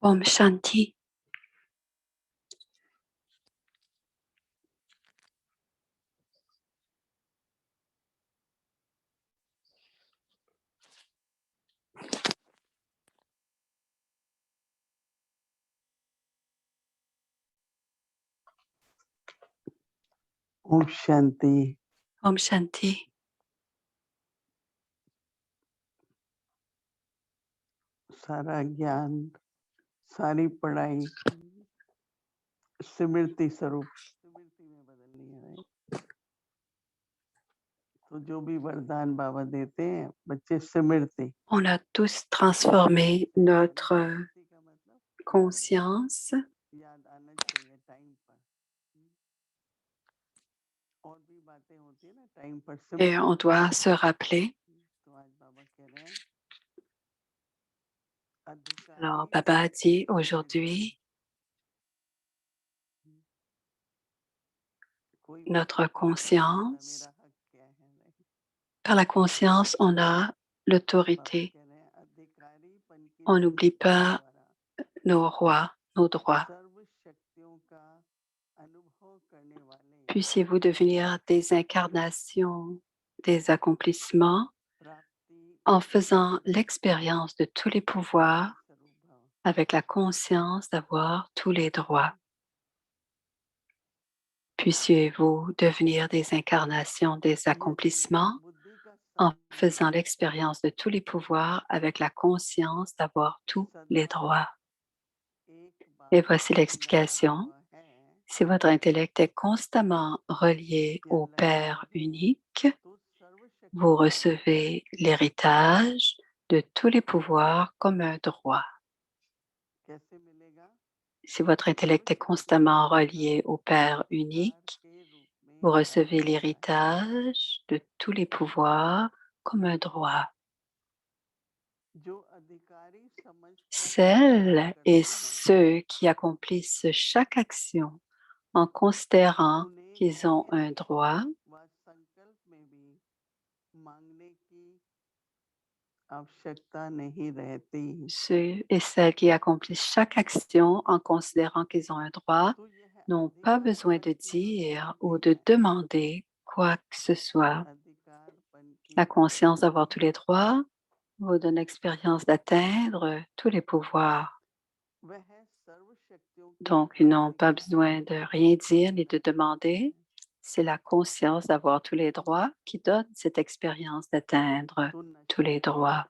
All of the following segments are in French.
Om Shanti. Om Shanti. Om Shanti. सारा ज्ञान, सारी पढ़ाई स्मृति स्वरूप स्मृति में बदलनी है। तो जो भी वरदान बाबा देते हैं बच्चे स्मृति। On a tous transformé notre conscience याद आना चाहिए टाइम पर। और भी बातें होती है ना टाइम पर। et on doit se rappeler. तो आज बाबा कह रहे हैं Alors, Baba a dit aujourd'hui, notre conscience, par la conscience, on a l'autorité. On n'oublie pas nos rois, nos droits. Puissiez-vous devenir des incarnations, des accomplissements en faisant l'expérience de tous les pouvoirs avec la conscience d'avoir tous les droits. Puissiez-vous devenir des incarnations, des accomplissements en faisant l'expérience de tous les pouvoirs avec la conscience d'avoir tous les droits. Et voici l'explication. Si votre intellect est constamment relié au Père unique, vous recevez l'héritage de tous les pouvoirs comme un droit. Si votre intellect est constamment relié au Père unique, vous recevez l'héritage de tous les pouvoirs comme un droit. Celles et ceux qui accomplissent chaque action en considérant qu'ils ont un droit, ceux et celles qui accomplissent chaque action en considérant qu'ils ont un droit n'ont pas besoin de dire ou de demander quoi que ce soit. La conscience d'avoir tous les droits vous donne l'expérience d'atteindre tous les pouvoirs. Donc, ils n'ont pas besoin de rien dire ni de demander. C'est la conscience d'avoir tous les droits qui donne cette expérience d'atteindre tous les droits.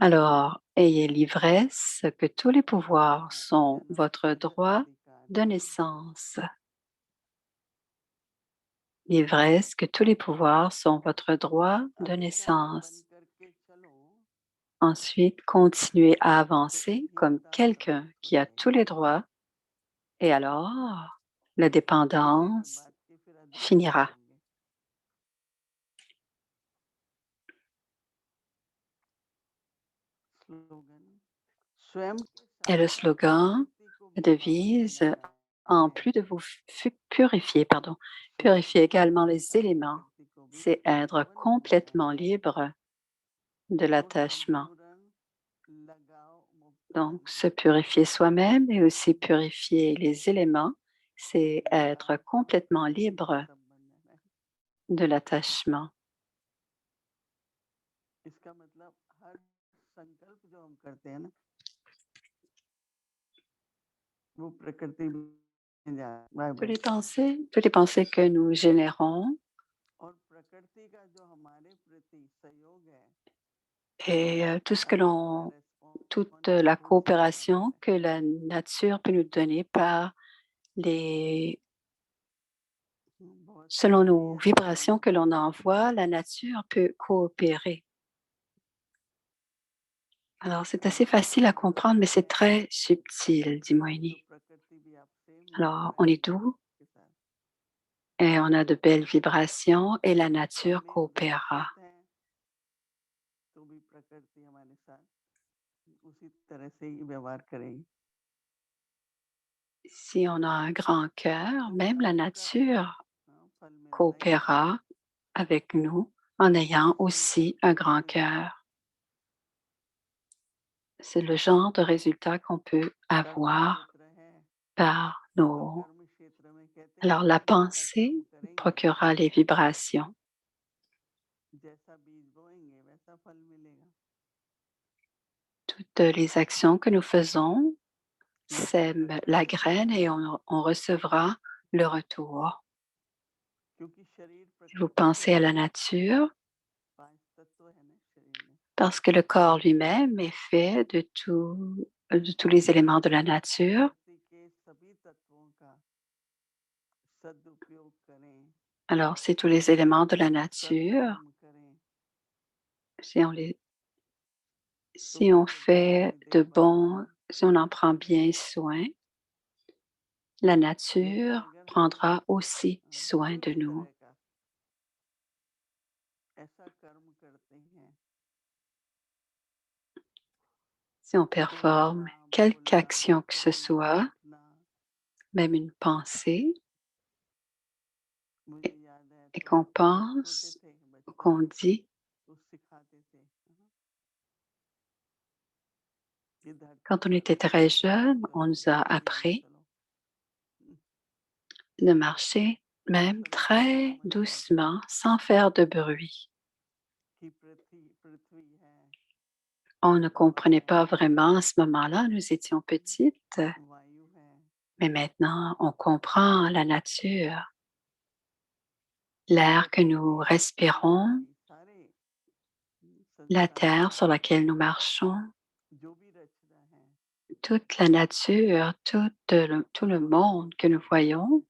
Alors, ayez l'ivresse que tous les pouvoirs sont votre droit de naissance. L'ivresse que tous les pouvoirs sont votre droit de naissance. Ensuite, continuez à avancer comme quelqu'un qui a tous les droits et alors la dépendance finira. Et le slogan, la devise, en plus de vous purifier également les éléments, c'est être complètement libre de l'attachement. Donc, se purifier soi-même et aussi purifier les éléments, c'est être complètement libre de l'attachement. Toutes les pensées que nous générons et toute la coopération que la nature peut nous donner selon nos vibrations que l'on envoie, la nature peut coopérer. Alors, c'est assez facile à comprendre, mais c'est très subtil, dit Moini. Alors, on est doux et on a de belles vibrations et la nature coopérera. Si on a un grand cœur, même la nature coopérera avec nous en ayant aussi un grand cœur. C'est le genre de résultat qu'on peut कर्म avoir क्षेत्र है par और nos... कर्म क्षेत्र में कहते हैं Alors, कि la जैसा pensée कर्म करेंगे procurera les vibrations. जैसा बीज बोएंगे वैसा फल मिलेगा Toutes les actions que nous faisons लेकिन sèment कर्म la क्षेत्र graine में et on recevra le retour. क्योंकि शरीर Si vous प्रकृति से pensez à la बना है nature, पांच तत्व है ना शरीर में parce que le corps lui-même est fait de tous les éléments de la nature. प्रकृति के सभी तत्वों का सदुपयोग करें Alors, c'est tous les éléments de la सत nature. कर्म करें Si on, les, तो si on प्रकृति fait अपनी de देखभाल bons, भी si on en prend bien करेगी soin, la लेकिन nature अगर हम prendra aussi soin de दूसरे nous. तरह का ऐसा कर्म करते हैं Si on सोचना performe quelque बोलना action que ce चलना soit, उठना même une pensée, मुझे याद है et तो qu'on जब छोटे pense थे ou बचपन qu'on में dit, तो सिखाते थे कि धरती quand on पर était très jeune, on चलो nous a धीरे धीरे appris चलो हम्म, de marcher उस même समय कुछ très समझ नहीं था doucement, sans faire de bruit. कि पृथ्वी पृथ्वी है On ne हवा comprenait है pas vraiment à ce moment-là, nous étions petites, वायु है mais maintenant on comprend la nature, l'air que nous प्रकृति respirons, प्रकृति सारे la संसार terre sur laquelle nous marchons, जो भी रचना है toute la nature, tout le वो सब monde que nous voyons.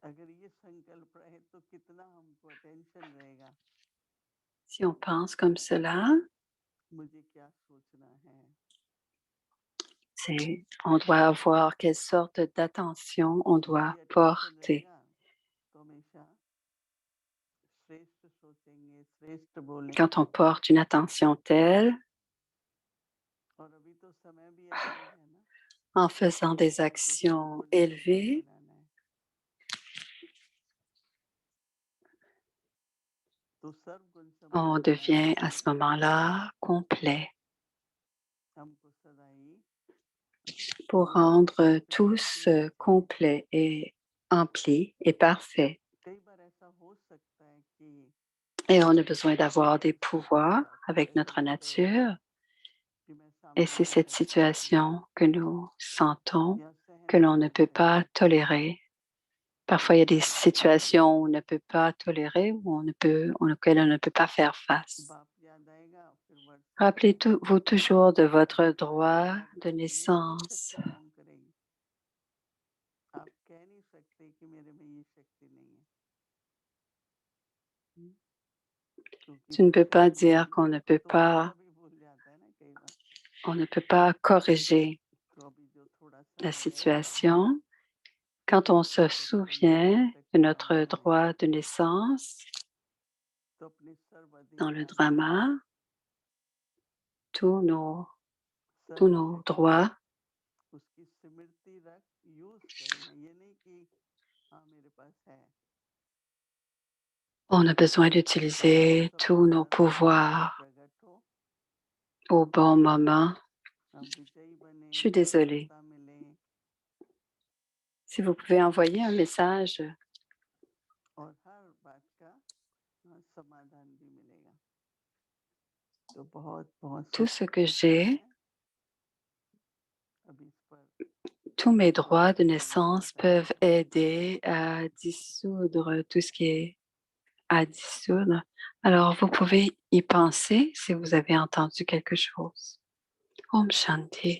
अगर ये संकल्प रहे तो कितना हमको अटेंशन रहेगा Si on pense comme cela, मुझे क्या सोचना है on doit avoir quelle sorte d'attention on doit यदि अटेंशन porter. रहेगा तो हमेशा श्रेष्ठ सोचेंगे श्रेष्ठ बोलेंगे Quand on porte une attention telle, और अभी तो समय भी ऐसा ही है ना en faisant des हमको सब actions कुछ गड़बड़ élevées, बनाना है तो सर्वगुण on संपन्न होने devient के à ce लिए moment-là complet हमको सदा ही pour विवेक rendre से tous सोचना चाहिए complets et emplis et parfaits. कई बार ऐसा हो सकता है कि Et on a besoin कोई d'avoir des परिस्थिति pouvoirs या कोई avec ऐसा notre विषय nature. कि मैं Et सामने c'est नहीं cette कर सकती situation que nous sentons या que सहन l'on नहीं ne कर peut pas सकती tolérer. Parfois, il y a des situations où on ne peut pas tolérer, où auxquelles on ne peut pas faire face. बाप याद आएगा फिर वर्षों में Rappelez-vous toujours de कि votre पिता ने droit कहा de था कि मेरी ये naissance. शक्ति काम करेगी आप कह नहीं सकते कि मेरे में ये शक्ति नहीं है हम्म, क्योंकि Tu ne peux बचपन pas में dire qu'on ne peut तो बच्चा pas, भी भूल जाता है ना कई बार on ne peut pas corriger तो अभी जो थोड़ा सा la है वैसा है situation. Quand on se तो स्वतंत्र souvient de शक्ति notre संपन्न है droit de naissance तो अपने dans le सर्वाधिकार का drama, tous nos, tous nos सर्वशक्ति droits, उसकी स्मृति रख यूज करना ये नहीं कि हाँ मेरे पास है on a besoin और वो d'utiliser सब tous nos समय पर pouvoirs प्रकट हो au bon moment. हम विजयी बने Je suis désolée. सफलता मिले Si vous pouvez envoyer un message, और हर बात का समाधान भी मिलेगा तो बहुत बहुत tout ce que शुक्रिया j'ai, है अभी इस पर tous mes droits de विचार करने का naissance समय peuvent है aider à dissoudre tout ce qui est à dissoudre. Alors, vous pouvez y penser si vous avez entendu quelque chose. Om Shanti.